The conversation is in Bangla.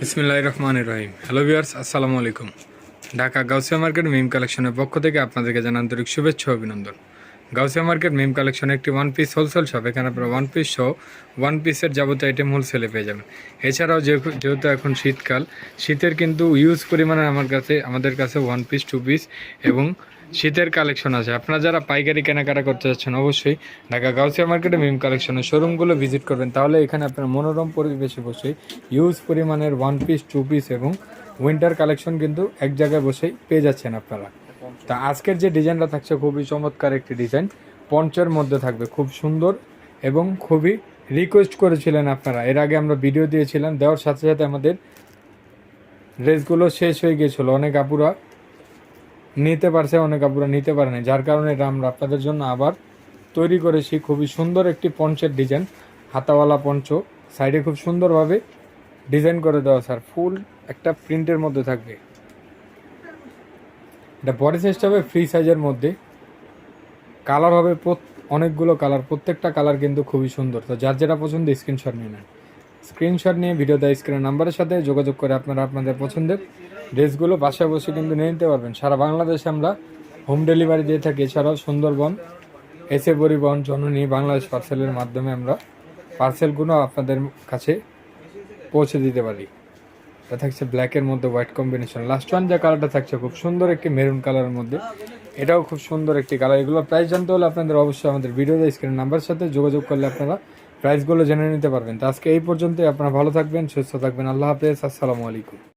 বিসমিল্লাহির রহমানির রহিম। হ্যালো ভিউয়ার্স, আসসালামু আলাইকুম। ঢাকা গাউসিয়া মার্কেট মিম কালেকশনের পক্ষ থেকে আপনাদেরকে জানাই আন্তরিক শুভেচ্ছা ও অভিনন্দন। গাউসিয়া মার্কেট মিম কালেকশন একটি ওয়ান পিস হোলসেল শপ। এখানে আপনারা ওয়ান পিস সহ ওয়ান পিসের যাবতীয় আইটেম হোলসেলে পেয়ে যাবেন। এছাড়াও যেহেতু এখন শীতকাল, শীতের কিন্তু ইউজ পরিমাণে আমাদের কাছে ওয়ান পিস, টু পিস এবং শীতের কালেকশন আছে। আপনারা যারা পাইকারি কেনাকাটা করতে যাচ্ছেন, অবশ্যই ঢাকা গাউসিয়া মার্কেটে মিম কালেকশনের শোরুমগুলো ভিজিট করবেন। তাহলে এখানে আপনার মনোরম পরিবেশে বসেই ইউজ পরিমাণের ওয়ান পিস, টু পিস এবং উইন্টার কালেকশন কিন্তু এক জায়গায় বসেই পেয়ে যাচ্ছেন আপনারা। তা আজকের যে ডিজাইনটা থাকছে খুবই চমৎকার একটি ডিজাইন, পঞ্চের মধ্যে থাকবে, খুব সুন্দর এবং খুবই রিকোয়েস্ট করেছিলেন আপনারা। এর আগে আমরা ভিডিও দিয়েছিলাম, দেওয়ার সাথে সাথে আমাদের ড্রেসগুলো শেষ হয়ে গিয়েছিল। অনেক আপুরা নিতে পারছে, অনেক আপুরা নিতে পারে না, যার কারণে এটা আমরা আপনাদের জন্য আবার তৈরি করেছি। খুবই সুন্দর একটি পঞ্চের ডিজাইন, হাতাওয়ালা পঞ্চ, সাইডে খুব সুন্দরভাবে ডিজাইন করে দেওয়া স্যার, ফুল একটা প্রিন্টের মধ্যে থাকবে। এটা বডি সাইজটা হবে ফ্রি সাইজের মধ্যে, কালার হবে অনেকগুলো কালার, প্রত্যেকটা কালার কিন্তু খুবই সুন্দর। তো যার যেটা পছন্দ স্ক্রিনশট নিয়ে নেন। স্ক্রিনশট নিয়ে ভিডিও দেওয়া স্ক্রিনের নাম্বারের সাথে যোগাযোগ করে আপনারা আপনাদের পছন্দের ড্রেসগুলো বাসায় বসে কিন্তু নিয়ে নিতে পারবেন। সারা বাংলাদেশে আমরা হোম ডেলিভারি দিয়ে থাকি। এছাড়াও সুন্দরবন, এসে পরিবহন, জননী, বাংলাদেশ পার্সেলের মাধ্যমে আমরা পার্সেলগুলো আপনাদের কাছে পৌঁছে দিতে পারি। এটা থাকছে ব্ল্যাকের মধ্যে হোয়াইট কম্বিনেশন। লাস্ট ওয়ান যে কালারটা থাকছে খুব সুন্দর একটি মেরুন কালারের মধ্যে, এটাও খুব সুন্দর একটি কালার। এগুলো প্রাইস জানতে হলে আপনাদের অবশ্যই আমাদের ভিডিওতে স্ক্রিনের নাম্বারের সাথে যোগাযোগ করলে আপনারা প্রাইসগুলো জেনে নিতে পারবেন। তো আজকে এই পর্যন্তই। আপনারা ভালো থাকবেন, সুস্থ থাকবেন। আল্লাহ হাফেজ, আসসালামু আলাইকুম।